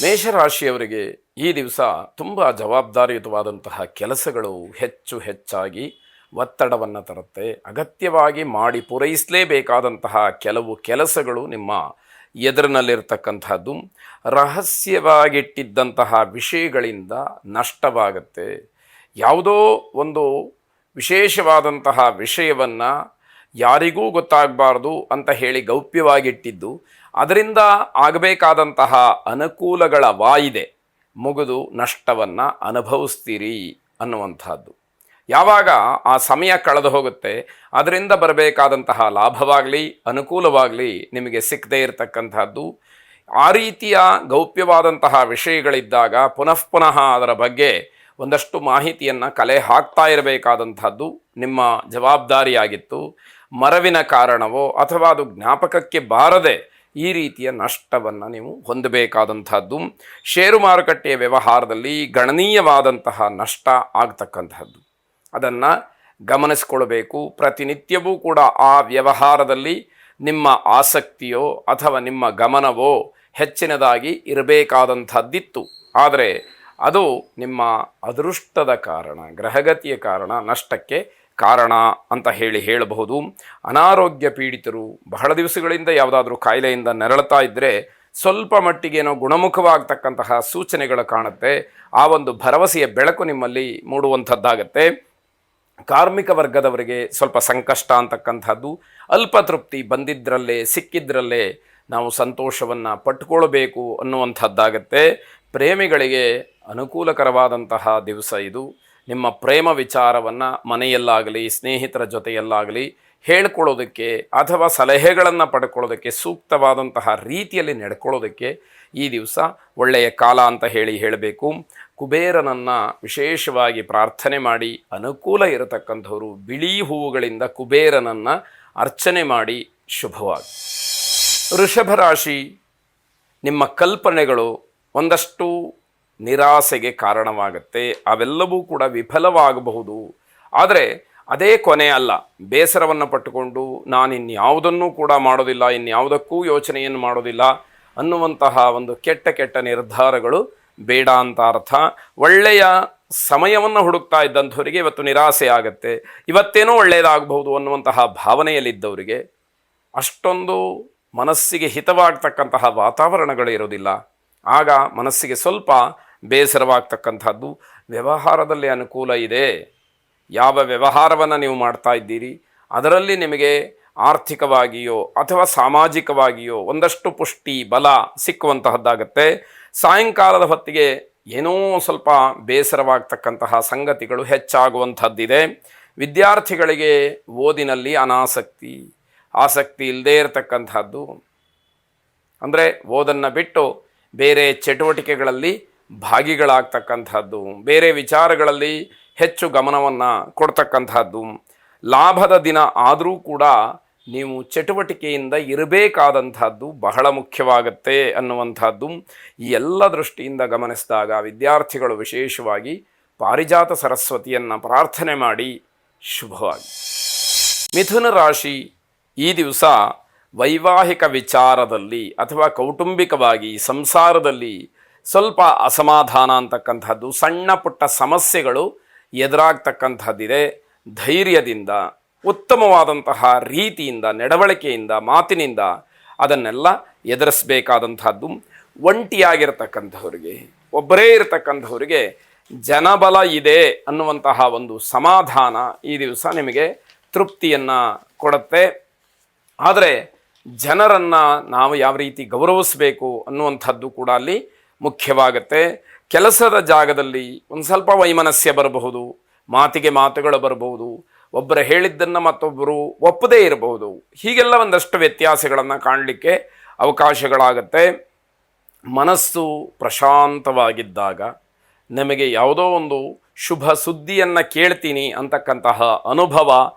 ಮೇಷರಾಶಿಯವರಿಗೆ ಈ ದಿವಸ ತುಂಬ ಜವಾಬ್ದಾರಿಯುತವಾದಂತಹ ಕೆಲಸಗಳು ಹೆಚ್ಚು ಹೆಚ್ಚಾಗಿ ಒತ್ತಡವನ್ನು ತರುತ್ತೆ. ಅಗತ್ಯವಾಗಿ ಮಾಡಿ ಪೂರೈಸಲೇಬೇಕಾದಂತಹ ಕೆಲವು ಕೆಲಸಗಳು ನಿಮ್ಮ ಎದುರಿನಲ್ಲಿರ್ತಕ್ಕಂಥದ್ದು. ರಹಸ್ಯವಾಗಿಟ್ಟಿದ್ದಂತಹ ವಿಷಯಗಳಿಂದ ನಷ್ಟವಾಗುತ್ತೆ. ಯಾವುದೋ ಒಂದು ವಿಶೇಷವಾದಂತಹ ವಿಷಯವನ್ನು ಯಾರಿಗೂ ಗೊತ್ತಾಗಬಾರ್ದು ಅಂತ ಹೇಳಿ ಗೌಪ್ಯವಾಗಿಟ್ಟಿದ್ದು, ಅದರಿಂದ ಆಗಬೇಕಾದಂತಹ ಅನುಕೂಲಗಳ ವಾಯಿದೆ ಮುಗಿದು ನಷ್ಟವನ್ನು ಅನುಭವಿಸ್ತೀರಿ ಅನ್ನುವಂಥದ್ದು. ಯಾವಾಗ ಆ ಸಮಯ ಕಳೆದು ಹೋಗುತ್ತೆ, ಅದರಿಂದ ಬರಬೇಕಾದಂತಹ ಲಾಭವಾಗಲಿ ಅನುಕೂಲವಾಗಲಿ ನಿಮಗೆ ಸಿಕ್ಕದೇ ಇರತಕ್ಕಂಥದ್ದು. ಆ ರೀತಿಯ ಗೌಪ್ಯವಾದಂತಹ ವಿಷಯಗಳಿದ್ದಾಗ ಪುನಃ ಅದರ ಬಗ್ಗೆ ಒಂದಷ್ಟು ಮಾಹಿತಿಯನ್ನು ಕಲೆ ಹಾಕ್ತಾ ಇರಬೇಕಾದಂಥದ್ದು ನಿಮ್ಮ ಜವಾಬ್ದಾರಿಯಾಗಿತ್ತು. ಮರವಿನ ಕಾರಣವೋ ಅಥವಾ ಅದು ಜ್ಞಾಪಕಕ್ಕೆ ಬಾರದೆ ಈ ರೀತಿಯ ನಷ್ಟವನ್ನು ನೀವು ಹೊಂದಬೇಕಾದಂಥದ್ದು. ಷೇರು ಮಾರುಕಟ್ಟೆಯ ವ್ಯವಹಾರದಲ್ಲಿ ಗಣನೀಯವಾದಂತಹ ನಷ್ಟ ಆಗ್ತಕ್ಕಂಥದ್ದು. ಅದನ್ನು ಗಮನಿಸ್ಕೊಳ್ಬೇಕು. ಪ್ರತಿನಿತ್ಯವೂ ಕೂಡ ಆ ವ್ಯವಹಾರದಲ್ಲಿ ನಿಮ್ಮ ಆಸಕ್ತಿಯೋ ಅಥವಾ ನಿಮ್ಮ ಗಮನವೋ ಹೆಚ್ಚಿನದಾಗಿ ಇರಬೇಕಾದಂಥದ್ದಿತ್ತು. ಆದರೆ ಅದು ನಿಮ್ಮ ಅದೃಷ್ಟದ ಕಾರಣ, ಗ್ರಹಗತಿಯ ಕಾರಣ ನಷ್ಟಕ್ಕೆ ಕಾರಣ ಅಂತ ಹೇಳಬಹುದು. ಅನಾರೋಗ್ಯ ಪೀಡಿತರು ಬಹಳ ದಿವಸಗಳಿಂದ ಯಾವುದಾದ್ರೂ ಕಾಯಿಲೆಯಿಂದ ನರಳುತ್ತಾ ಇದ್ದರೆ ಸ್ವಲ್ಪ ಮಟ್ಟಿಗೇನೋ ಗುಣಮುಖವಾಗ್ತಕ್ಕಂತಹ ಸೂಚನೆಗಳು ಕಾಣುತ್ತೆ. ಆ ಒಂದು ಭರವಸೆಯ ಬೆಳಕು ನಿಮ್ಮಲ್ಲಿ ಮೂಡುವಂಥದ್ದಾಗತ್ತೆ. ಕಾರ್ಮಿಕ ವರ್ಗದವರಿಗೆ ಸ್ವಲ್ಪ ಸಂಕಷ್ಟ ಅಂತಕ್ಕಂಥದ್ದು. ಅಲ್ಪ ತೃಪ್ತಿ, ಬಂದಿದ್ದರಲ್ಲೇ ಸಿಕ್ಕಿದ್ರಲ್ಲೇ ನಾವು ಸಂತೋಷವನ್ನು ಪಟ್ಕೊಳ್ಬೇಕು ಅನ್ನುವಂಥದ್ದಾಗತ್ತೆ. ಪ್ರೇಮಿಗಳಿಗೆ ಅನುಕೂಲಕರವಾದಂತಹ ದಿವಸ ಇದು. ನಿಮ್ಮ ಪ್ರೇಮ ವಿಚಾರವನ್ನು ಮನೆಯಲ್ಲಾಗಲಿ ಸ್ನೇಹಿತರ ಜೊತೆಯಲ್ಲಾಗಲಿ ಹೇಳ್ಕೊಳ್ಳೋದಕ್ಕೆ ಅಥವಾ ಸಲಹೆಗಳನ್ನು ಪಡ್ಕೊಳ್ಳೋದಕ್ಕೆ ಸೂಕ್ತವಾದಂತಹ ರೀತಿಯಲ್ಲಿ ನಡ್ಕೊಳ್ಳೋದಕ್ಕೆ ಈ ದಿವಸ ಒಳ್ಳೆಯ ಕಾಲ ಅಂತ ಹೇಳಬೇಕು. ಕುಬೇರನನ್ನು ವಿಶೇಷವಾಗಿ ಪ್ರಾರ್ಥನೆ ಮಾಡಿ ಅನುಕೂಲ ಇರತಕ್ಕಂಥವರು ಬಿಳಿ ಹೂವುಗಳಿಂದ ಕುಬೇರನನ್ನು ಅರ್ಚನೆ ಮಾಡಿ ಶುಭವಾಗಿ. ವೃಷಭ ರಾಶಿ, ನಿಮ್ಮ ಕಲ್ಪನೆಗಳು ಒಂದಷ್ಟು ನಿರಾಸೆಗೆ ಕಾರಣವಾಗುತ್ತೆ. ಅವೆಲ್ಲವೂ ಕೂಡ ವಿಫಲವಾಗಬಹುದು. ಆದರೆ ಅದೇ ಕೊನೆ ಅಲ್ಲ. ಬೇಸರವನ್ನು ಪಟ್ಟುಕೊಂಡು ನಾನು ಇನ್ಯಾವುದನ್ನೂ ಕೂಡ ಮಾಡೋದಿಲ್ಲ, ಇನ್ಯಾವುದಕ್ಕೂ ಯೋಚನೆಯನ್ನು ಮಾಡೋದಿಲ್ಲ ಅನ್ನುವಂತಹ ಒಂದು ಕೆಟ್ಟ ನಿರ್ಧಾರಗಳು ಬೇಡ ಅಂತ ಅರ್ಥ. ಒಳ್ಳೆಯ ಸಮಯವನ್ನು ಹುಡುಕ್ತಾ ಇದ್ದಂಥವರಿಗೆ ಇವತ್ತು ನಿರಾಸೆ ಆಗುತ್ತೆ. ಇವತ್ತೇನೋ ಒಳ್ಳೆಯದಾಗಬಹುದು ಅನ್ನುವಂತಹ ಭಾವನೆಯಲ್ಲಿದ್ದವರಿಗೆ ಅಷ್ಟೊಂದು ಮನಸ್ಸಿಗೆ ಹಿತವಾಗ್ತಕ್ಕಂತಹ ವಾತಾವರಣಗಳು ಇರೋದಿಲ್ಲ. ಆಗ ಮನಸ್ಸಿಗೆ ಸ್ವಲ್ಪ ಬೇಸರವಾಗ್ತಕ್ಕಂಥದ್ದು. ವ್ಯವಹಾರದಲ್ಲಿ ಅನುಕೂಲ ಇದೆ. ಯಾವ ವ್ಯವಹಾರವನ್ನು ನೀವು ಮಾಡ್ತಾ ಇದ್ದೀರಿ ಅದರಲ್ಲಿ ನಿಮಗೆ ಆರ್ಥಿಕವಾಗಿಯೋ ಅಥವಾ ಸಾಮಾಜಿಕವಾಗಿಯೋ ಒಂದಷ್ಟು ಪುಷ್ಟಿ ಬಲ ಸಿಕ್ಕುವಂತಹದ್ದಾಗತ್ತೆ. ಸಾಯಂಕಾಲದ ಹೊತ್ತಿಗೆ ಏನೋ ಸ್ವಲ್ಪ ಬೇಸರವಾಗ್ತಕ್ಕಂತಹ ಸಂಗತಿಗಳು ಹೆಚ್ಚಾಗುವಂಥದ್ದಿದೆ. ವಿದ್ಯಾರ್ಥಿಗಳಿಗೆ ಓದಿನಲ್ಲಿ ಆಸಕ್ತಿ ಇಲ್ಲದೇ ಇರತಕ್ಕಂಥದ್ದು. ಅಂದರೆ ಓದನ್ನು ಬಿಟ್ಟು ಬೇರೆ ಚಟುವಟಿಕೆಗಳಲ್ಲಿ ಭಾಗಿಗಳಾಗ್ತಕ್ಕಂಥದ್ದು, ಬೇರೆ ವಿಚಾರಗಳಲ್ಲಿ ಹೆಚ್ಚು ಗಮನವನ್ನು ಕೊಡ್ತಕ್ಕಂಥದ್ದು. ಲಾಭದ ದಿನ ಆದರೂ ಕೂಡ ನೀವು ಚಟುವಟಿಕೆಯಿಂದ ಇರಬೇಕಾದಂಥದ್ದು ಬಹಳ ಮುಖ್ಯವಾಗುತ್ತೆ ಅನ್ನುವಂಥದ್ದು. ಈ ಎಲ್ಲ ದೃಷ್ಟಿಯಿಂದ ಗಮನಿಸಿದಾಗ ವಿದ್ಯಾರ್ಥಿಗಳು ವಿಶೇಷವಾಗಿ ಪಾರಿಜಾತ ಸರಸ್ವತಿಯನ್ನು ಪ್ರಾರ್ಥನೆ ಮಾಡಿ ಶುಭವಾಗಿ. ಮಿಥುನ ರಾಶಿ, ಈ ದಿವಸ ವೈವಾಹಿಕ ವಿಚಾರದಲ್ಲಿ ಅಥವಾ ಕೌಟುಂಬಿಕವಾಗಿ ಸಂಸಾರದಲ್ಲಿ ಸ್ವಲ್ಪ ಅಸಮಾಧಾನ ಅಂತಕ್ಕಂಥದ್ದು, ಸಣ್ಣ ಪುಟ್ಟ ಸಮಸ್ಯೆಗಳು ಎದುರಾಗ್ತಕ್ಕಂಥದ್ದಿದೆ. ಧೈರ್ಯದಿಂದ, ಉತ್ತಮವಾದಂತಹ ರೀತಿಯಿಂದ, ನಡವಳಿಕೆಯಿಂದ, ಮಾತಿನಿಂದ ಅದನ್ನೆಲ್ಲ ಎದುರಿಸಬೇಕಾದಂಥದ್ದು. ಒಂಟಿಯಾಗಿರ್ತಕ್ಕಂಥವ್ರಿಗೆ, ಒಬ್ಬರೇ ಇರತಕ್ಕಂಥವ್ರಿಗೆ ಜನಬಲ ಇದೆ ಅನ್ನುವಂತಹ ಒಂದು ಸಮಾಧಾನ ಈ ದಿವಸ ನಿಮಗೆ ತೃಪ್ತಿಯನ್ನು ಕೊಡುತ್ತೆ. ಆದರೆ ಜನರನ್ನು ನಾವು ಯಾವ ರೀತಿ ಗೌರವಿಸಬೇಕು ಅನ್ನುವಂಥದ್ದು ಕೂಡ ಅಲ್ಲಿ ಮುಖ್ಯವಾಗುತ್ತೆ. ಕೆಲಸದ ಜಾಗದಲ್ಲಿ ಒಂದು ಸ್ವಲ್ಪ ವೈಮನಸ್ಯ ಬರಬಹುದು, ಮಾತಿಗೆ ಮಾತುಗಳು ಬರಬಹುದು, ಒಬ್ಬರು ಹೇಳಿದ್ದನ್ನು ಮತ್ತೊಬ್ಬರು ಒಪ್ಪದೇ ಇರಬಹುದು. ಹೀಗೆಲ್ಲ ಒಂದಷ್ಟು ವ್ಯತ್ಯಾಸಗಳನ್ನು ಕಾಣಲಿಕ್ಕೆ ಅವಕಾಶಗಳಾಗತ್ತೆ. ಮನಸ್ಸು ಪ್ರಶಾಂತವಾಗಿದ್ದಾಗ ನಮಗೆ ಯಾವುದೋ ಒಂದು ಶುಭ ಸುದ್ದಿಯನ್ನು ಕೇಳ್ತೀನಿ ಅಂತಕ್ಕಂತಹ ಅನುಭವ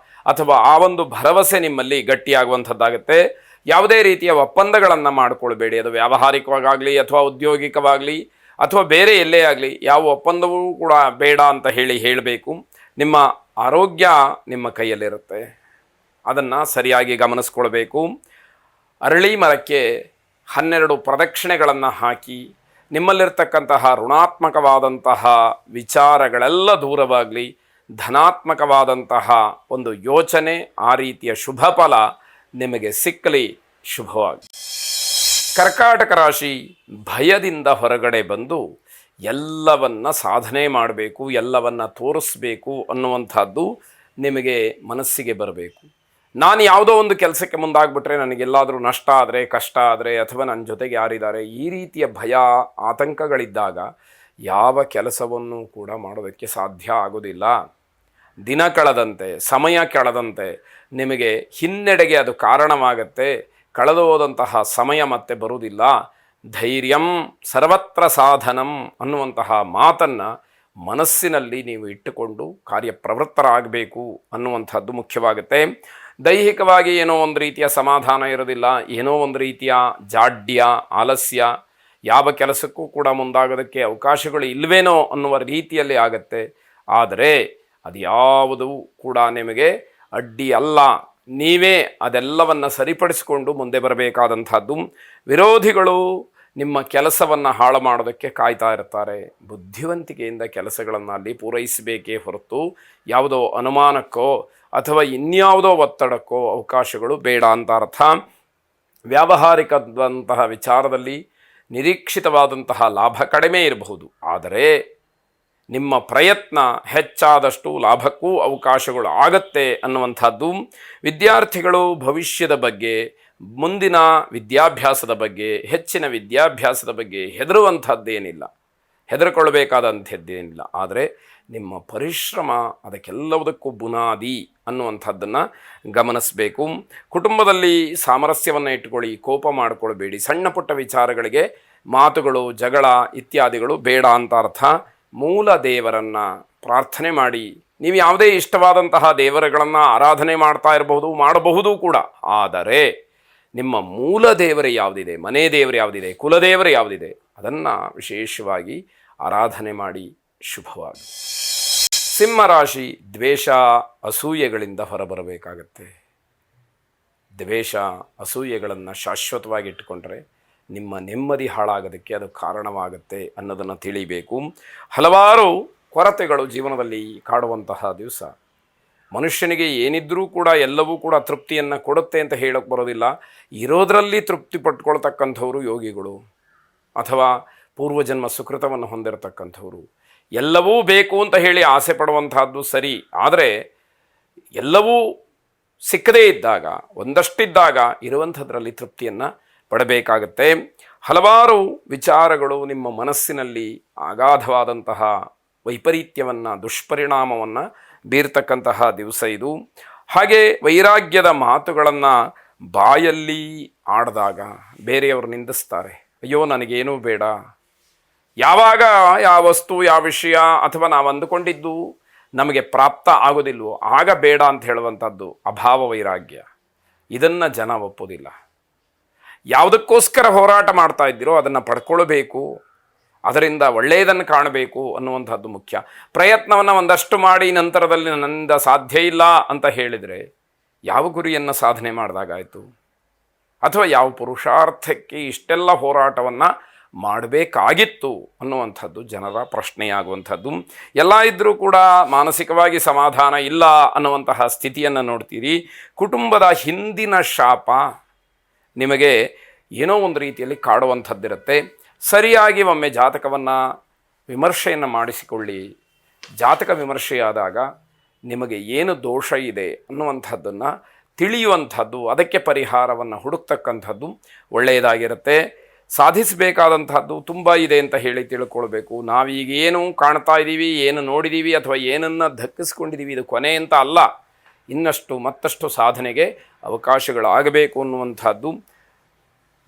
ಅಥವಾ ಆ ಒಂದು ಭರವಸೆ ನಿಮ್ಮಲ್ಲಿ ಗಟ್ಟಿಯಾಗುವಂಥದ್ದಾಗುತ್ತೆ. ಯಾವುದೇ ರೀತಿಯ ಒಪ್ಪಂದಗಳನ್ನು ಮಾಡಿಕೊಳ್ಬೇಡಿ. ಅದು ವ್ಯಾವಹಾರಿಕವಾಗಲಿ ಅಥವಾ ಉದ್ಯೋಗಿಕವಾಗಲಿ ಅಥವಾ ಬೇರೆ ಎಲ್ಲೇ ಆಗಲಿ ಯಾವ ಒಪ್ಪಂದವೂ ಕೂಡ ಬೇಡ ಅಂತ ಹೇಳಬೇಕು. ನಿಮ್ಮ ಆರೋಗ್ಯ ನಿಮ್ಮ ಕೈಯಲ್ಲಿರುತ್ತೆ, ಅದನ್ನು ಸರಿಯಾಗಿ ಗಮನಿಸ್ಕೊಳ್ಬೇಕು. ಅರಳಿ ಮರಕ್ಕೆ 12 ಪ್ರದಕ್ಷಿಣೆಗಳನ್ನು ಹಾಕಿ ನಿಮ್ಮಲ್ಲಿರ್ತಕ್ಕಂತಹ ಋಣಾತ್ಮಕವಾದಂತಹ ವಿಚಾರಗಳೆಲ್ಲ ದೂರವಾಗಲಿ, ಧನಾತ್ಮಕವಾದಂತಹ ಒಂದು ಯೋಚನೆ, ಆ ರೀತಿಯ ಶುಭ ಫಲ ನಿಮಗೆ ಸಿಕ್ಕಲಿ. ಶುಭವಾಗಿ. ಕರ್ಕಾಟಕ ರಾಶಿ, ಭಯದಿಂದ ಹೊರಗಡೆ ಬಂದು ಎಲ್ಲವನ್ನ ಸಾಧನೆ ಮಾಡಬೇಕು, ಎಲ್ಲವನ್ನ ತೋರಿಸ್ಬೇಕು ಅನ್ನುವಂಥದ್ದು ನಿಮಗೆ ಮನಸ್ಸಿಗೆ ಬರಬೇಕು. ನಾನು ಯಾವುದೋ ಒಂದು ಕೆಲಸಕ್ಕೆ ಮುಂದಾಗ್ಬಿಟ್ರೆ ನನಗೆಲ್ಲಾದರೂ ನಷ್ಟ ಆದರೆ, ಕಷ್ಟ ಆದರೆ, ಅಥವಾ ನನ್ನ ಜೊತೆಗೆ ಯಾರಿದ್ದಾರೆ, ಈ ರೀತಿಯ ಭಯ ಆತಂಕಗಳಿದ್ದಾಗ ಯಾವ ಕೆಲಸವನ್ನು ಕೂಡ ಮಾಡೋದಕ್ಕೆ ಸಾಧ್ಯ ಆಗೋದಿಲ್ಲ. ದಿನ ಕಳೆದಂತೆ, ಸಮಯ ಕಳೆದಂತೆ ನಿಮಗೆ ಹಿನ್ನಡೆಗೆ ಅದು ಕಾರಣವಾಗತ್ತೆ. ಕಳೆದು ಹೋದಂತಹ ಸಮಯ ಮತ್ತೆ ಬರುವುದಿಲ್ಲ. ಧೈರ್ಯಂ ಸರ್ವತ್ರ ಸಾಧನಂ ಅನ್ನುವಂತಹ ಮಾತನ್ನು ಮನಸ್ಸಿನಲ್ಲಿ ನೀವು ಇಟ್ಟುಕೊಂಡು ಕಾರ್ಯಪ್ರವೃತ್ತರಾಗಬೇಕು ಅನ್ನುವಂಥದ್ದು ಮುಖ್ಯವಾಗುತ್ತೆ. ದೈಹಿಕವಾಗಿ ಏನೋ ಒಂದು ರೀತಿಯ ಸಮಾಧಾನ ಇರೋದಿಲ್ಲ, ಏನೋ ಒಂದು ರೀತಿಯ ಜಾಡ್ಯ, ಆಲಸ್ಯ, ಯಾವ ಕೆಲಸಕ್ಕೂ ಕೂಡ ಮುಂದಾಗೋದಕ್ಕೆ ಅವಕಾಶಗಳು ಇಲ್ವೇನೋ ಅನ್ನುವ ರೀತಿಯಲ್ಲಿ ಆಗತ್ತೆ. ಆದರೆ ಅದು ಯಾವುದೂ ಕೂಡ ನಿಮಗೆ ಅಡ್ಡಿ ಅಲ್ಲ. ನೀವೇ ಅದೆಲ್ಲವನ್ನು ಸರಿಪಡಿಸಿಕೊಂಡು ಮುಂದೆ ಬರಬೇಕಾದಂಥದ್ದು. ವಿರೋಧಿಗಳು ನಿಮ್ಮ ಕೆಲಸವನ್ನು ಹಾಳು ಮಾಡೋದಕ್ಕೆ ಕಾಯ್ತಾ ಇರ್ತಾರೆ. ಬುದ್ಧಿವಂತಿಕೆಯಿಂದ ಕೆಲಸಗಳನ್ನು ಅಲ್ಲಿ ಪೂರೈಸಬೇಕೇ ಹೊರತು ಯಾವುದೋ ಅನುಮಾನಕ್ಕೋ ಅಥವಾ ಇನ್ಯಾವುದೋ ಒತ್ತಡಕ್ಕೋ ಅವಕಾಶಗಳು ಬೇಡ ಅಂತ ಅರ್ಥ. ವ್ಯಾವಹಾರಿಕದಂತಹ ವಿಚಾರದಲ್ಲಿ ನಿರೀಕ್ಷಿತವಾದಂತಹ ಲಾಭ ಕಡಿಮೆ ಇರಬಹುದು, ಆದರೆ ನಿಮ್ಮ ಪ್ರಯತ್ನ ಹೆಚ್ಚಾದಷ್ಟು ಲಾಭಕ್ಕೂ ಅವಕಾಶಗಳು ಆಗತ್ತೆ ಅನ್ನುವಂಥದ್ದು. ವಿದ್ಯಾರ್ಥಿಗಳು ಭವಿಷ್ಯದ ಬಗ್ಗೆ, ಮುಂದಿನ ವಿದ್ಯಾಭ್ಯಾಸದ ಬಗ್ಗೆ, ಹೆಚ್ಚಿನ ವಿದ್ಯಾಭ್ಯಾಸದ ಬಗ್ಗೆ ಹೆದರುವಂಥದ್ದೇನಿಲ್ಲ, ಹೆದರ್ಕೊಳ್ಬೇಕಾದಂಥದ್ದೇನಿಲ್ಲ. ಆದರೆ ನಿಮ್ಮ ಪರಿಶ್ರಮ ಅದಕ್ಕೆಲ್ಲವುದಕ್ಕೂ ಬುನಾದಿ ಅನ್ನುವಂಥದ್ದನ್ನು ಗಮನಿಸಬೇಕು. ಕುಟುಂಬದಲ್ಲಿ ಸಾಮರಸ್ಯವನ್ನು ಇಟ್ಟುಕೊಳ್ಳಿ, ಕೋಪ ಮಾಡಿಕೊಳ್ಬೇಡಿ. ಸಣ್ಣ ಪುಟ್ಟ ವಿಚಾರಗಳಿಗೆ ಮಾತುಗಳು, ಜಗಳ ಇತ್ಯಾದಿಗಳು ಬೇಡ ಅಂತ ಅರ್ಥ. ಮೂಲ ದೇವರನ್ನು ಪ್ರಾರ್ಥನೆ ಮಾಡಿ. ನೀವು ಯಾವುದೇ ಇಷ್ಟವಾದಂತಹ ದೇವರುಗಳನ್ನು ಆರಾಧನೆ ಮಾಡ್ತಾ ಇರಬಹುದು, ಮಾಡಬಹುದು ಕೂಡ. ಆದರೆ ನಿಮ್ಮ ಮೂಲ ದೇವರು ಯಾವುದಿದೆ, ಮನೆ ದೇವರು ಯಾವುದಿದೆ, ಕುಲದೇವರು ಯಾವುದಿದೆ, ಅದನ್ನು ವಿಶೇಷವಾಗಿ ಆರಾಧನೆ ಮಾಡಿ. ಶುಭವಾಗಿ. ಸಿಂಹರಾಶಿ, ದ್ವೇಷ ಅಸೂಯೆಗಳಿಂದ ಹೊರಬರಬೇಕಾಗತ್ತೆ. ದ್ವೇಷ ಅಸೂಯೆಗಳನ್ನು ಶಾಶ್ವತವಾಗಿ ಇಟ್ಟುಕೊಂಡ್ರೆ ನಿಮ್ಮ ನೆಮ್ಮದಿ ಹಾಳಾಗೋದಕ್ಕೆ ಅದು ಕಾರಣವಾಗುತ್ತೆ ಅನ್ನೋದನ್ನು ತಿಳಿಬೇಕು. ಹಲವಾರು ಕೊರತೆಗಳು ಜೀವನದಲ್ಲಿ ಕಾಡುವಂತಹ ದಿವಸ. ಮನುಷ್ಯನಿಗೆ ಏನಿದ್ರೂ ಕೂಡ ಎಲ್ಲವೂ ಕೂಡ ತೃಪ್ತಿಯನ್ನು ಕೊಡುತ್ತೆ ಅಂತ ಹೇಳೋಕ್ಕೆ ಬರೋದಿಲ್ಲ. ಇರೋದರಲ್ಲಿ ತೃಪ್ತಿ ಪಟ್ಕೊಳ್ತಕ್ಕಂಥವ್ರು ಯೋಗಿಗಳು, ಅಥವಾ ಪೂರ್ವಜನ್ಮ ಸುಕೃತವನ್ನು ಹೊಂದಿರತಕ್ಕಂಥವ್ರು. ಎಲ್ಲವೂ ಬೇಕು ಅಂತ ಹೇಳಿ ಆಸೆ ಪಡುವಂತಹದ್ದು ಸರಿ, ಆದರೆ ಎಲ್ಲವೂ ಸಿಕ್ಕದೇ ಇದ್ದಾಗ, ಒಂದಷ್ಟಿದ್ದಾಗ ಇರುವಂಥದ್ರಲ್ಲಿ ತೃಪ್ತಿಯನ್ನು ಪಡಬೇಕಾಗತ್ತೆ. ಹಲವಾರು ವಿಚಾರಗಳು ನಿಮ್ಮ ಮನಸ್ಸಿನಲ್ಲಿ ಅಗಾಧವಾದಂತಹ ವೈಪರೀತ್ಯವನ್ನು, ದುಷ್ಪರಿಣಾಮವನ್ನು ಬೀರ್ತಕ್ಕಂತಹ ದಿವಸ ಇದು. ಹಾಗೆ ವೈರಾಗ್ಯದ ಮಾತುಗಳನ್ನು ಬಾಯಲ್ಲಿ ಆಡಿದಾಗ ಬೇರೆಯವರು ನಿಂದಿಸ್ತಾರೆ. ಅಯ್ಯೋ ನನಗೇನೂ ಬೇಡ, ಯಾವಾಗ ಯಾವ ವಸ್ತು, ಯಾವ ವಿಷಯ ಅಥವಾ ನಾವು ಅಂದುಕೊಂಡಿದ್ದು ನಮಗೆ ಪ್ರಾಪ್ತ ಆಗೋದಿಲ್ವೋ ಆಗ ಬೇಡ ಅಂತ ಹೇಳುವಂಥದ್ದು ಅಭಾವ ವೈರಾಗ್ಯ. ಇದನ್ನು ಜನ ಒಪ್ಪೋದಿಲ್ಲ. ಯಾವುದಕ್ಕೋಸ್ಕರ ಹೋರಾಟ ಮಾಡ್ತಾ ಇದ್ದೀರೋ ಅದನ್ನು ಪಡ್ಕೊಳ್ಬೇಕು, ಅದರಿಂದ ಒಳ್ಳೆಯದನ್ನು ಕಾಣಬೇಕು ಅನ್ನುವಂಥದ್ದು ಮುಖ್ಯ. ಪ್ರಯತ್ನವನ್ನು ಒಂದಷ್ಟು ಮಾಡಿ ನಂತರದಲ್ಲಿ ನನ್ನಿಂದ ಸಾಧ್ಯ ಇಲ್ಲ ಅಂತ ಹೇಳಿದರೆ ಯಾವ ಗುರಿಯನ್ನು ಸಾಧನೆ ಮಾಡಿದಾಗಾಯಿತು? ಅಥವಾ ಯಾವ ಪುರುಷಾರ್ಥಕ್ಕೆ ಇಷ್ಟೆಲ್ಲ ಹೋರಾಟವನ್ನು ಮಾಡಬೇಕಾಗಿತ್ತು ಅನ್ನುವಂಥದ್ದು ಜನರ ಪ್ರಶ್ನೆಯಾಗುವಂಥದ್ದು. ಎಲ್ಲ ಇದ್ದರೂ ಕೂಡ ಮಾನಸಿಕವಾಗಿ ಸಮಾಧಾನ ಇಲ್ಲ ಅನ್ನುವಂತಹ ಸ್ಥಿತಿಯನ್ನು ನೋಡ್ತೀರಿ. ಕುಟುಂಬದ ಹಿಂದಿನ ಶಾಪ ನಿಮಗೆ ಏನೋ ಒಂದು ರೀತಿಯಲ್ಲಿ ಕಾಡುವಂಥದ್ದಿರುತ್ತೆ. ಸರಿಯಾಗಿ ಒಮ್ಮೆ ಜಾತಕವನ್ನು ವಿಮರ್ಶೆಯನ್ನು ಮಾಡಿಸಿಕೊಳ್ಳಿ. ಜಾತಕ ವಿಮರ್ಶೆಯಾದಾಗ ನಿಮಗೆ ಏನು ದೋಷ ಇದೆ ಅನ್ನುವಂಥದ್ದನ್ನು ತಿಳಿಯುವಂಥದ್ದು, ಅದಕ್ಕೆ ಪರಿಹಾರವನ್ನು ಹುಡುಕ್ತಕ್ಕಂಥದ್ದು ಒಳ್ಳೆಯದಾಗಿರುತ್ತೆ. ಸಾಧಿಸಬೇಕಾದಂಥದ್ದು ತುಂಬ ಇದೆ ಅಂತ ಹೇಳಿ ತಿಳ್ಕೊಳ್ಬೇಕು. ನಾವೀಗ ಏನು ಕಾಣ್ತಾ ಇದ್ದೀವಿ, ಏನು ನೋಡಿದ್ದೀವಿ ಅಥವಾ ಏನನ್ನು ದಕ್ಕಿಸ್ಕೊಂಡಿದ್ದೀವಿ, ಇದು ಕೊನೆ ಅಂತ ಅಲ್ಲ. ಇನ್ನಷ್ಟು ಮತ್ತಷ್ಟು ಸಾಧನೆಗೆ ಅವಕಾಶಗಳಾಗಬೇಕು ಅನ್ನುವಂಥದ್ದು.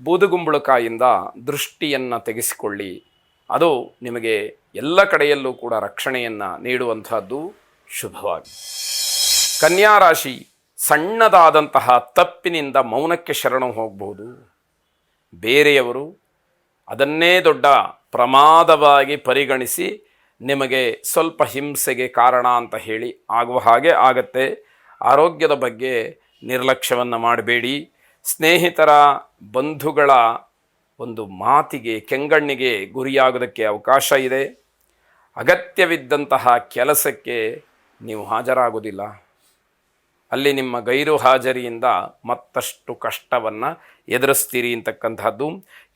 ಬೂದುಗುಂಬಳಕಾಯಿಂದ ದೃಷ್ಟಿಯನ್ನು ತೆಗೆಸಿಕೊಳ್ಳಿ, ಅದು ನಿಮಗೆ ಎಲ್ಲ ಕಡೆಯಲ್ಲೂ ಕೂಡ ರಕ್ಷಣೆಯನ್ನು ನೀಡುವಂಥದ್ದು. ಶುಭವಾಗಿ. ಕನ್ಯಾ ರಾಶಿ, ಸಣ್ಣದಾದಂತಹ ತಪ್ಪಿನಿಂದ ಮೌನಕ್ಕೆ ಶರಣು ಹೋಗಬಹುದು. ಬೇರೆಯವರು ಅದನ್ನೇ ದೊಡ್ಡ ಪ್ರಮಾದವಾಗಿ ಪರಿಗಣಿಸಿ ನಿಮಗೆ ಸ್ವಲ್ಪ ಹಿಂಸೆಗೆ ಕಾರಣ ಅಂತ ಹೇಳಿ ಆಗುವ ಹಾಗೆ ಆಗತ್ತೆ. ಆರೋಗ್ಯದ ಬಗ್ಗೆ ನಿರ್ಲಕ್ಷ್ಯವನ್ನು ಮಾಡಬೇಡಿ. ಸ್ನೇಹಿತರ, ಬಂಧುಗಳ ಒಂದು ಮಾತಿಗೆ ಕೆಂಗಣ್ಣಿಗೆ ಗುರಿಯಾಗೋದಕ್ಕೆ ಅವಕಾಶ ಇದೆ. ಅಗತ್ಯವಿದ್ದಂತಹ ಕೆಲಸಕ್ಕೆ ನೀವು ಹಾಜರಾಗೋದಿಲ್ಲ. ಅಲ್ಲಿ ನಿಮ್ಮ ಗೈರು ಹಾಜರಿಯಿಂದ ಮತ್ತಷ್ಟು ಕಷ್ಟವನ್ನು ಎದುರಿಸ್ತೀರಿ ಅಂತಕ್ಕಂಥದ್ದು.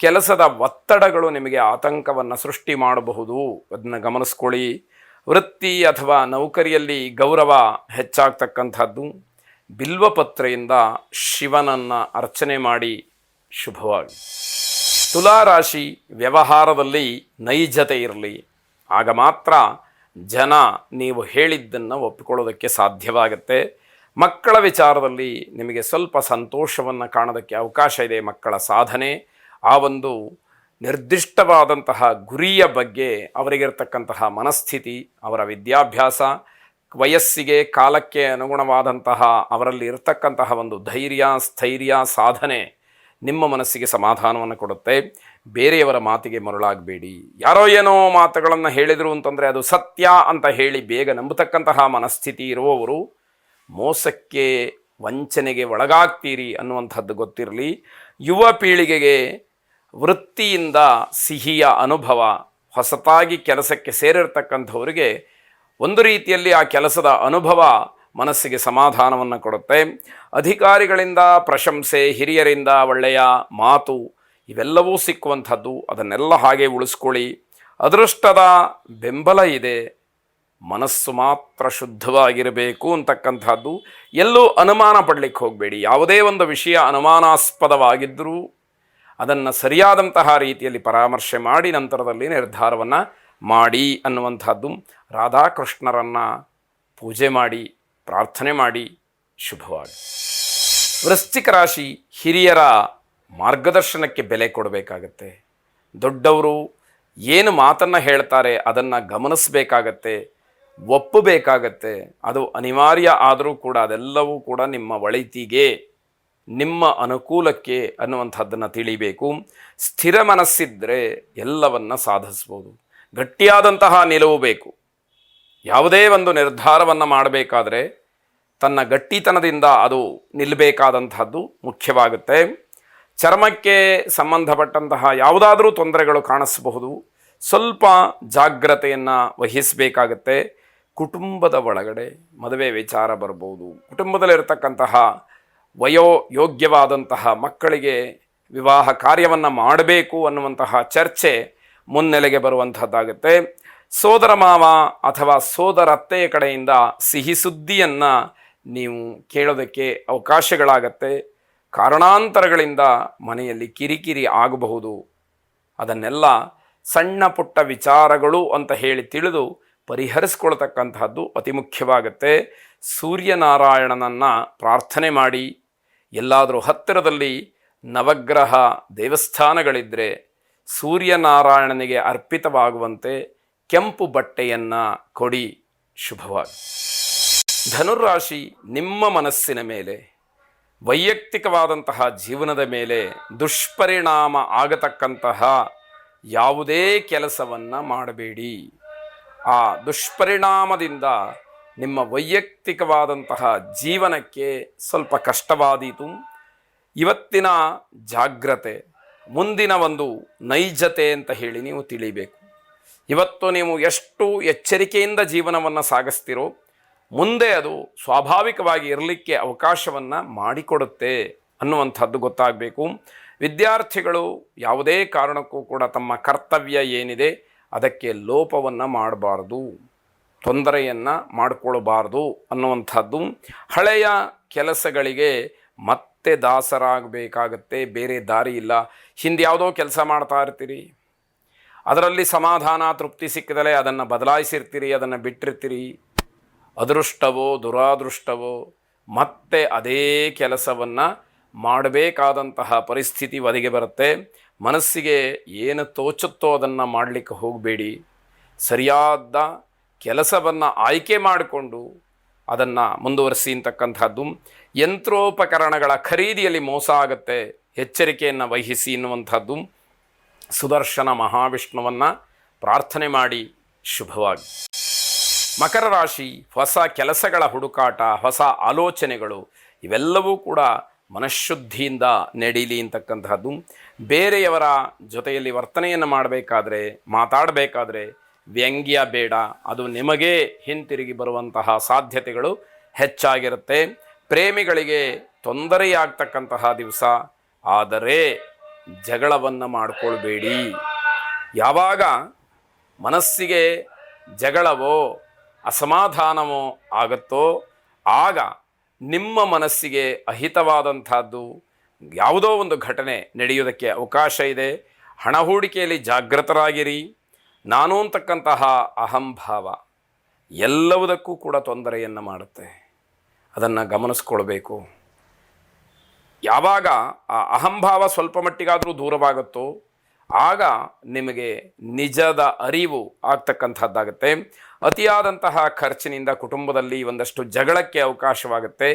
ಕೆಲಸದ ಒತ್ತಡಗಳು ನಿಮಗೆ ಆತಂಕವನ್ನು ಸೃಷ್ಟಿ ಮಾಡಬಹುದು, ಅದನ್ನು ಗಮನಿಸ್ಕೊಳ್ಳಿ. ವೃತ್ತಿ ಅಥವಾ ನೌಕರಿಯಲ್ಲಿ ಗೌರವ ಹೆಚ್ಚಾಗ್ತಕ್ಕಂಥದ್ದು. ಬಿಲ್ವಪತ್ರೆಯಿಂದ ಶಿವನನ್ನು ಅರ್ಚನೆ ಮಾಡಿ ಶುಭವಾಗಿ. ತುಲಾರಾಶಿ, ವ್ಯವಹಾರದಲ್ಲಿ ನೈಜತೆ ಇರಲಿ, ಆಗ ಮಾತ್ರ ಜನ ನೀವು ಹೇಳಿದ್ದನ್ನು ಒಪ್ಪಿಕೊಳ್ಳೋದಕ್ಕೆ ಸಾಧ್ಯವಾಗುತ್ತೆ. ಮಕ್ಕಳ ವಿಚಾರದಲ್ಲಿ ನಿಮಗೆ ಸ್ವಲ್ಪ ಸಂತೋಷವನ್ನು ಕಾಣೋದಕ್ಕೆ ಅವಕಾಶ ಇದೆ. ಮಕ್ಕಳ ಸಾಧನೆ, ಆ ಒಂದು ನಿರ್ದಿಷ್ಟವಾದಂತಹ ಗುರಿಯ ಬಗ್ಗೆ ಅವರಿಗಿರ್ತಕ್ಕಂತಹ ಮನಸ್ಥಿತಿ, ಅವರ ವಿದ್ಯಾಭ್ಯಾಸ, ವಯಸ್ಸಿಗೆ ಕಾಲಕ್ಕೆ ಅನುಗುಣವಾದಂತಹ ಅವರಲ್ಲಿ ಇರತಕ್ಕಂತಹ ಒಂದು ಧೈರ್ಯ, ಸ್ಥೈರ್ಯ, ಸಾಧನೆ ನಿಮ್ಮ ಮನಸ್ಸಿಗೆ ಸಮಾಧಾನವನ್ನು ಕೊಡುತ್ತೆ. ಬೇರೆಯವರ ಮಾತಿಗೆ ಮರುಳಾಗಬೇಡಿ. ಯಾರೋ ಏನೋ ಮಾತುಗಳನ್ನು ಹೇಳಿದರು ಅಂತಂದರೆ ಅದು ಸತ್ಯ ಅಂತ ಹೇಳಿ ಬೇಗ ನಂಬತಕ್ಕಂತಹ ಮನಸ್ಥಿತಿ ಇರುವವರು ಮೋಸಕ್ಕೆ, ವಂಚನೆಗೆ ಒಳಗಾಗ್ತೀರಿ ಅನ್ನುವಂಥದ್ದು ಗೊತ್ತಿರಲಿ. ಯುವ ಪೀಳಿಗೆಗೆ ವೃತ್ತಿಯಿಂದ ಸಿಹಿಯ ಅನುಭವ, ಹೊಸತಾಗಿ ಕೆಲಸಕ್ಕೆ ಸೇರಿರ್ತಕ್ಕಂಥವರಿಗೆ ಒಂದು ರೀತಿಯಲ್ಲಿ ಆ ಕೆಲಸದ ಅನುಭವ ಮನಸ್ಸಿಗೆ ಸಮಾಧಾನವನ್ನು ಕೊಡುತ್ತೆ. ಅಧಿಕಾರಿಗಳಿಂದ ಪ್ರಶಂಸೆ, ಹಿರಿಯರಿಂದ ಒಳ್ಳೆಯ ಮಾತು ಇವೆಲ್ಲವೂ ಸಿಕ್ಕುವಂಥದ್ದು. ಅದನ್ನೆಲ್ಲ ಹಾಗೆ ಉಳಿಸ್ಕೊಳ್ಳಿ. ಅದೃಷ್ಟದ ಬೆಂಬಲ ಇದೆ. ಮನಸ್ಸು ಮಾತ್ರ ಶುದ್ಧವಾಗಿರಬೇಕು ಅಂತಕ್ಕಂಥದ್ದು. ಎಲ್ಲೂ ಅನುಮಾನ ಪಡಲಿಕ್ಕೆ ಹೋಗಬೇಡಿ. ಯಾವುದೇ ಒಂದು ವಿಷಯ ಅನುಮಾನಾಸ್ಪದವಾಗಿದ್ದರೂ ಅದನ್ನು ಸರಿಯಾದಂತಹ ರೀತಿಯಲ್ಲಿ ಪರಾಮರ್ಶೆ ಮಾಡಿ ನಂತರದಲ್ಲಿ ನಿರ್ಧಾರವನ್ನು ಮಾಡಿ ಅನ್ನುವಂಥದ್ದು. ರಾಧಾಕೃಷ್ಣರನ್ನು ಪೂಜೆ ಮಾಡಿ, ಪ್ರಾರ್ಥನೆ ಮಾಡಿ ಶುಭವಾಗಿ. ವೃಶ್ಚಿಕ ರಾಶಿ, ಹಿರಿಯರ ಮಾರ್ಗದರ್ಶನಕ್ಕೆ ಬೆಲೆ ಕೊಡಬೇಕಾಗತ್ತೆ. ದೊಡ್ಡವರು ಏನು ಮಾತನ್ನು ಹೇಳ್ತಾರೆ ಅದನ್ನು ಗಮನಿಸಬೇಕಾಗತ್ತೆ, ಒಪ್ಪಬೇಕಾಗತ್ತೆ. ಅದು ಅನಿವಾರ್ಯ ಆದರೂ ಕೂಡ ಅದೆಲ್ಲವೂ ಕೂಡ ನಿಮ್ಮ ಒಳಿತಿಗೆ, ನಿಮ್ಮ ಅನುಕೂಲಕ್ಕೆ ಅನ್ನುವಂಥದ್ದನ್ನು ತಿಳಿಬೇಕು. ಸ್ಥಿರ ಮನಸ್ಸಿದ್ದರೆ ಎಲ್ಲವನ್ನ ಸಾಧಿಸ್ಬೋದು. ಗಟ್ಟಿಯಾದಂತಹ ನಿಲುವು ಬೇಕು. ಯಾವುದೇ ಒಂದು ನಿರ್ಧಾರವನ್ನು ಮಾಡಬೇಕಾದ್ರೆ ತನ್ನ ಗಟ್ಟಿತನದಿಂದ ಅದು ನಿಲ್ಲಬೇಕಾದಂತಹದ್ದು ಮುಖ್ಯವಾಗುತ್ತೆ. ಚರ್ಮಕ್ಕೆ ಸಂಬಂಧಪಟ್ಟಂತಹ ಯಾವುದಾದ್ರೂ ತೊಂದರೆಗಳು ಕಾಣಿಸಬಹುದು. ಸ್ವಲ್ಪ ಜಾಗ್ರತೆಯನ್ನು ವಹಿಸಬೇಕಾಗತ್ತೆ. ಕುಟುಂಬದ ಒಳಗಡೆ ಮದುವೆ ವಿಚಾರ ಬರ್ಬೋದು. ಕುಟುಂಬದಲ್ಲಿರ್ತಕ್ಕಂತಹ ವಯೋಯೋಗ್ಯವಾದಂತಹ ಮಕ್ಕಳಿಗೆ ವಿವಾಹ ಕಾರ್ಯವನ್ನು ಮಾಡಬೇಕು ಅನ್ನುವಂತಹ ಚರ್ಚೆ ಮುನ್ನೆಲೆಗೆ ಬರುವಂಥದ್ದಾಗುತ್ತೆ. ಸೋದರ ಮಾವ ಅಥವಾ ಸೋದರತ್ತೆಯ ಕಡೆಯಿಂದ ಸಿಹಿ ಸುದ್ದಿಯನ್ನು ನೀವು ಕೇಳೋದಕ್ಕೆ ಅವಕಾಶಗಳಾಗತ್ತೆ. ಕಾರಣಾಂತರಗಳಿಂದ ಮನೆಯಲ್ಲಿ ಕಿರಿಕಿರಿ ಆಗಬಹುದು. ಅದನ್ನೆಲ್ಲ ಸಣ್ಣ ಪುಟ್ಟ ವಿಚಾರಗಳು ಅಂತ ಹೇಳಿ ತಿಳಿದು ಪರಿಹರಿಸ್ಕೊಳ್ತಕ್ಕಂತಹದ್ದು ಅತಿ ಮುಖ್ಯವಾಗುತ್ತೆ. ಸೂರ್ಯನಾರಾಯಣನನ್ನು ಪ್ರಾರ್ಥನೆ ಮಾಡಿ. ಎಲ್ಲಾದರೂ ಹತ್ತಿರದಲ್ಲಿ ನವಗ್ರಹ ದೇವಸ್ಥಾನಗಳಿದ್ದರೆ ಸೂರ್ಯನಾರಾಯಣನಿಗೆ ಅರ್ಪಿತವಾಗುವಂತೆ ಕೆಂಪು ಬಟ್ಟೆಯನ್ನು ಕೊಡಿ. ಶುಭವಾಗಿ. ಧನುರಾಶಿ, ನಿಮ್ಮ ಮನಸ್ಸಿನ ಮೇಲೆ, ವೈಯಕ್ತಿಕವಾದಂತಹ ಜೀವನದ ಮೇಲೆ ದುಷ್ಪರಿಣಾಮ ಆಗತಕ್ಕಂತಹ ಯಾವುದೇ ಕೆಲಸವನ್ನು ಮಾಡಬೇಡಿ. ಆ ದುಷ್ಪರಿಣಾಮದಿಂದ ನಿಮ್ಮ ವೈಯಕ್ತಿಕವಾದಂತಹ ಜೀವನಕ್ಕೆ ಸ್ವಲ್ಪ ಕಷ್ಟವಾದೀತು. ಇವತ್ತಿನ ಜಾಗ್ರತೆ ಮುಂದಿನ ಒಂದು ನೈಜತೆ ಅಂತ ಹೇಳಿ ನೀವು ತಿಳಿಬೇಕು. ಇವತ್ತು ನೀವು ಎಷ್ಟು ಎಚ್ಚರಿಕೆಯಿಂದ ಜೀವನವನ್ನು ಸಾಗಿಸ್ತಿರೋ ಮುಂದೆ ಅದು ಸ್ವಾಭಾವಿಕವಾಗಿ ಇರಲಿಕ್ಕೆ ಅವಕಾಶವನ್ನು ಮಾಡಿಕೊಡುತ್ತೆ ಅನ್ನುವಂಥದ್ದು ಗೊತ್ತಾಗಬೇಕು. ವಿದ್ಯಾರ್ಥಿಗಳು ಯಾವುದೇ ಕಾರಣಕ್ಕೂ ಕೂಡ ತಮ್ಮ ಕರ್ತವ್ಯ ಏನಿದೆ ಅದಕ್ಕೆ ಲೋಪವನ್ನು ಮಾಡಬಾರ್ದು, ತೊಂದರೆಯನ್ನು ಮಾಡಿಕೊಳ್ಬಾರ್ದು ಅನ್ನುವಂಥದ್ದು. ಹಳೆಯ ಕೆಲಸಗಳಿಗೆ ಮತ್ತೆ ದಾಸರಾಗಬೇಕಾಗತ್ತೆ. ಬೇರೆ ದಾರಿ ಇಲ್ಲ. ಹಿಂದೆ ಯಾವುದೋ ಕೆಲಸ ಮಾಡ್ತಾ ಇರ್ತೀರಿ, ಅದರಲ್ಲಿ ಸಮಾಧಾನ ತೃಪ್ತಿ ಸಿಕ್ಕದಲೇ ಅದನ್ನು ಬದಲಾಯಿಸಿರ್ತೀರಿ, ಅದನ್ನು ಬಿಟ್ಟಿರ್ತೀರಿ. ಅದೃಷ್ಟವೋ ದುರಾದೃಷ್ಟವೋ ಮತ್ತೆ ಅದೇ ಕೆಲಸವನ್ನು ಮಾಡಬೇಕಾದಂತಹ ಪರಿಸ್ಥಿತಿ ಒದಗಿ ಬರುತ್ತೆ. ಮನಸ್ಸಿಗೆ ಏನು ತೋಚುತ್ತೋ ಅದನ್ನು ಮಾಡಲಿಕ್ಕೆ ಹೋಗಬೇಡಿ. ಸರಿಯಾದ ಕೆಲಸವನ್ನು ಆಯ್ಕೆ ಮಾಡಿಕೊಂಡು ಅದನ್ನು ಮುಂದುವರಿಸಿ ಅಂತಕ್ಕಂಥದ್ದು. ಯಂತ್ರೋಪಕರಣಗಳ ಖರೀದಿಯಲ್ಲಿ ಮೋಸ ಆಗುತ್ತೆ, ಎಚ್ಚರಿಕೆಯನ್ನು ವಹಿಸಿ ಎನ್ನುವಂಥದ್ದು. ಸುದರ್ಶನ ಮಹಾವಿಷ್ಣುವನ್ನು ಪ್ರಾರ್ಥನೆ ಮಾಡಿ ಶುಭವಾಗಿ. ಮಕರ ರಾಶಿ, ಹೊಸ ಕೆಲಸಗಳ ಹುಡುಕಾಟ, ಹೊಸ ಆಲೋಚನೆಗಳು ಇವೆಲ್ಲವೂ ಕೂಡ ಮನಃಶುದ್ಧಿಯಿಂದ ನಡೀಲಿ ಅಂತಕ್ಕಂತಹದ್ದು. ಬೇರೆಯವರ ಜೊತೆಯಲ್ಲಿ ವರ್ತನೆಯನ್ನು ಮಾಡಬೇಕಾದ್ರೆ, ಮಾತಾಡಬೇಕಾದ್ರೆ ವ್ಯಂಗ್ಯ ಬೇಡ, ಅದು ನಿಮಗೇ ಹಿಂತಿರುಗಿ ಬರುವಂತಹ ಸಾಧ್ಯತೆಗಳು ಹೆಚ್ಚಾಗಿರುತ್ತೆ. ಪ್ರೇಮಿಗಳಿಗೆ ತೊಂದರೆಯಾಗ್ತಕ್ಕಂತಹ ದಿವಸ, ಆದರೆ ಜಗಳವನ್ನು ಮಾಡಿಕೊಳ್ಬೇಡಿ. ಯಾವಾಗ ಮನಸ್ಸಿಗೆ ಜಗಳವೋ ಅಸಮಾಧಾನವೋ ಆಗುತ್ತೋ ಆಗ ನಿಮ್ಮ ಮನಸ್ಸಿಗೆ ಅಹಿತವಾದಂಥದ್ದು ಯಾವುದೋ ಒಂದು ಘಟನೆ ನಡೆಯುವುದಕ್ಕೆ ಅವಕಾಶ ಇದೆ. ಹಣ ಹೂಡಿಕೆಯಲ್ಲಿ ಜಾಗೃತರಾಗಿರಿ. ನಾನು ಅಂತಕ್ಕಂತಹ ಅಹಂಭಾವ ಎಲ್ಲವುದಕ್ಕೂ ಕೂಡ ತೊಂದರೆಯನ್ನು ಮಾಡುತ್ತೆ, ಅದನ್ನು ಗಮನಿಸ್ಕೊಳ್ಬೇಕು. ಯಾವಾಗ ಆ ಅಹಂಭಾವ ಸ್ವಲ್ಪ ಮಟ್ಟಿಗಾದರೂ ದೂರವಾಗುತ್ತೋ ಆಗ ನಿಮಗೆ ನಿಜದ ಅರಿವು ಆಗ್ತಕ್ಕಂಥದ್ದಾಗುತ್ತೆ. ಅತಿಯಾದಂತಹ ಖರ್ಚಿನಿಂದ ಕುಟುಂಬದಲ್ಲಿ ಒಂದಷ್ಟು ಜಗಳಕ್ಕೆ ಅವಕಾಶವಾಗುತ್ತೆ.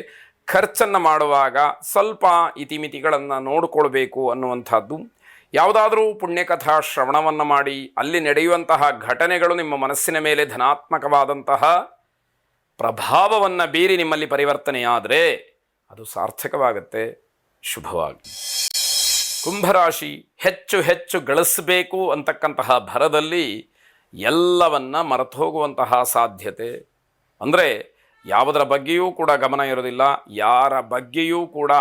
ಖರ್ಚನ್ನು ಮಾಡುವಾಗ ಸ್ವಲ್ಪ ಇತಿಮಿತಿಗಳನ್ನು ನೋಡಿಕೊಳ್ಬೇಕು ಅನ್ನುವಂಥದ್ದು. ಯಾವುದಾದ್ರೂ ಪುಣ್ಯಕಥಾ ಶ್ರವಣವನ್ನು ಮಾಡಿ ಅಲ್ಲಿ ನಡೆಯುವಂತಹ ಘಟನೆಗಳು ನಿಮ್ಮ ಮನಸ್ಸಿನ ಮೇಲೆ ಧನಾತ್ಮಕವಾದಂತಹ ಪ್ರಭಾವವನ್ನು ಬೀರಿ ನಿಮ್ಮಲ್ಲಿ ಪರಿವರ್ತನೆಯಾದರೆ ಅದು ಸಾರ್ಥಕವಾಗುತ್ತೆ, ಶುಭವಾಗಿ. ಕುಂಭರಾಶಿ ಹೆಚ್ಚು ಹೆಚ್ಚು ಗಳಿಸಬೇಕು ಅಂತಕ್ಕಂತಹ ಭರದಲ್ಲಿ ಎಲ್ಲವನ್ನ ಮರೆತು ಹೋಗುವಂತಹ ಸಾಧ್ಯತೆ. ಅಂದರೆ ಯಾವುದರ ಬಗ್ಗೆಯೂ ಕೂಡ ಗಮನ ಇರೋದಿಲ್ಲ, ಯಾರ ಬಗ್ಗೆಯೂ ಕೂಡ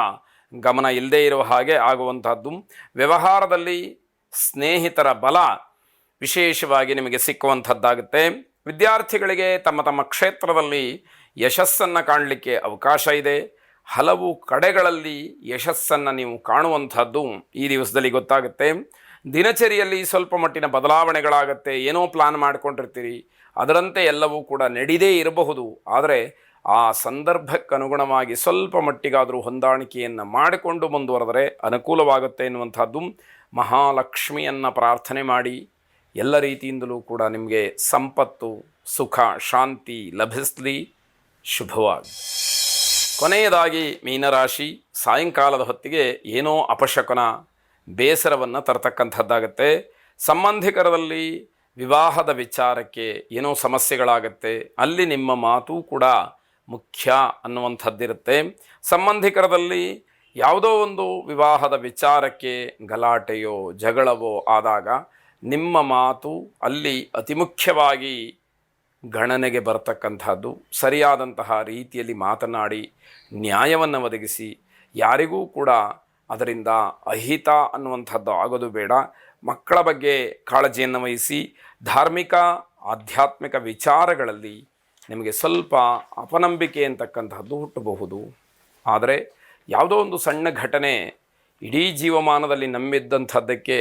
ಗಮನ ಇಲ್ಲದೇ ಇರುವ ಹಾಗೆ ಆಗುವಂಥದ್ದು. ವ್ಯವಹಾರದಲ್ಲಿ ಸ್ನೇಹಿತರ ಬಲ ವಿಶೇಷವಾಗಿ ನಿಮಗೆ ಸಿಕ್ಕುವಂಥದ್ದಾಗುತ್ತೆ. ವಿದ್ಯಾರ್ಥಿಗಳಿಗೆ ತಮ್ಮ ತಮ್ಮ ಕ್ಷೇತ್ರದಲ್ಲಿ ಯಶಸ್ಸನ್ನು ಕಾಣಲಿಕ್ಕೆ ಅವಕಾಶ ಇದೆ. ಹಲವು ಕಡೆಗಳಲ್ಲಿ ಯಶಸ್ಸನ್ನು ನೀವು ಕಾಣುವಂಥದ್ದು ಈ ದಿವಸದಲ್ಲಿ ಗೊತ್ತಾಗುತ್ತೆ. ದಿನಚರಿಯಲ್ಲಿ ಸ್ವಲ್ಪ ಮಟ್ಟಿನ ಬದಲಾವಣೆಗಳಾಗುತ್ತೆ. ಏನೋ ಪ್ಲಾನ್ ಮಾಡ್ಕೊಂಡಿರ್ತೀರಿ, ಅದರಂತೆ ಎಲ್ಲವೂ ಕೂಡ ನಡೀದೇ ಇರಬಹುದು. ಆದರೆ ಆ ಸಂದರ್ಭಕ್ಕನುಗುಣವಾಗಿ ಸ್ವಲ್ಪ ಮಟ್ಟಿಗಾದರೂ ಹೊಂದಾಣಿಕೆಯನ್ನು ಮಾಡಿಕೊಂಡು ಮುಂದುವರೆದರೆ ಅನುಕೂಲವಾಗುತ್ತೆ ಎನ್ನುವಂಥದ್ದು. ಮಹಾಲಕ್ಷ್ಮಿಯನ್ನು ಪ್ರಾರ್ಥನೆ ಮಾಡಿ. ಎಲ್ಲ ರೀತಿಯಿಂದಲೂ ಕೂಡ ನಿಮಗೆ ಸಂಪತ್ತು, ಸುಖ, ಶಾಂತಿ ಲಭಿಸಲಿ, ಶುಭವಾಗಿ. ಕೊನೆಯದಾಗಿ ಮೀನರಾಶಿ, ಸಾಯಂಕಾಲದ ಹೊತ್ತಿಗೆ ಏನೋ ಅಪಶಕನ, ಬೇಸರವನ್ನು ತರತಕ್ಕಂಥದ್ದಾಗತ್ತೆ. ಸಂಬಂಧಿಕರಲ್ಲಿ ವಿವಾಹದ ವಿಚಾರಕ್ಕೆ ಏನೋ ಸಮಸ್ಯೆಗಳಾಗತ್ತೆ. ಅಲ್ಲಿ ನಿಮ್ಮ ಮಾತು ಕೂಡ ಮುಖ್ಯ ಅನ್ನುವಂಥದ್ದಿರುತ್ತೆ. ಸಂಬಂಧಿಕರದಲ್ಲಿ ಯಾವುದೋ ಒಂದು ವಿವಾಹದ ವಿಚಾರಕ್ಕೆ ಗಲಾಟೆಯೋ ಜಗಳವೋ ಆದಾಗ ನಿಮ್ಮ ಮಾತು ಅಲ್ಲಿ ಅತಿ ಮುಖ್ಯವಾಗಿ ಗಣನೆಗೆ ಬರತಕ್ಕಂಥದ್ದು. ಸರಿಯಾದಂತಹ ರೀತಿಯಲ್ಲಿ ಮಾತನಾಡಿ ನ್ಯಾಯವನ್ನು ಒದಗಿಸಿ. ಯಾರಿಗೂ ಕೂಡ ಅದರಿಂದ ಅಹಿತ ಅನ್ನುವಂಥದ್ದು ಆಗೋದು ಬೇಡ. ಮಕ್ಕಳ ಬಗ್ಗೆ ಕಾಳಜಿಯನ್ನು ವಹಿಸಿ. ಧಾರ್ಮಿಕ ಆಧ್ಯಾತ್ಮಿಕ ವಿಚಾರಗಳಲ್ಲಿ ನಿಮಗೆ ಸ್ವಲ್ಪ ಅಪನಂಬಿಕೆ ಅಂತಕ್ಕಂಥದ್ದು ಹುಟ್ಟಬಹುದು. ಆದರೆ ಯಾವುದೋ ಒಂದು ಸಣ್ಣ ಘಟನೆ ಇಡೀ ಜೀವಮಾನದಲ್ಲಿ ನಂಬಿದ್ದಂಥದ್ದಕ್ಕೆ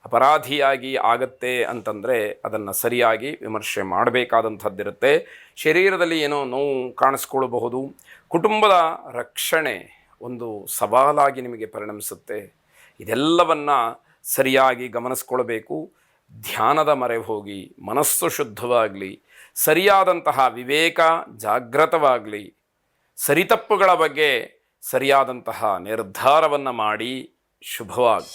ಅಪರಾಧಿಯಾಗಿ ಆಗತ್ತೆ ಅಂತಂದರೆ ಅದನ್ನು ಸರಿಯಾಗಿ ವಿಮರ್ಶೆ ಮಾಡಬೇಕಾದಂಥದ್ದಿರುತ್ತೆ. ಶರೀರದಲ್ಲಿ ಏನೋ ನೋವು ಕಾಣಿಸ್ಕೊಳ್ಬಹುದು. ಕುಟುಂಬದ ರಕ್ಷಣೆ ಒಂದು ಸವಾಲಾಗಿ ನಿಮಗೆ ಪರಿಣಮಿಸುತ್ತೆ. ಇದೆಲ್ಲವನ್ನು ಸರಿಯಾಗಿ ಗಮನಿಸ್ಕೊಳ್ಬೇಕು. ಧ್ಯಾನದ ಮೊರೆ ಹೋಗಿ ಮನಸ್ಸು ಶುದ್ಧವಾಗಲಿ, ಸರಿಯಾದಂತಹ ವಿವೇಕ ಜಾಗೃತವಾಗಲಿ, ಸರಿತಪ್ಪುಗಳ ಬಗ್ಗೆ ಸರಿಯಾದಂತಹ ನಿರ್ಧಾರವನ್ನು ಮಾಡಿ, ಶುಭವಾಗಿ.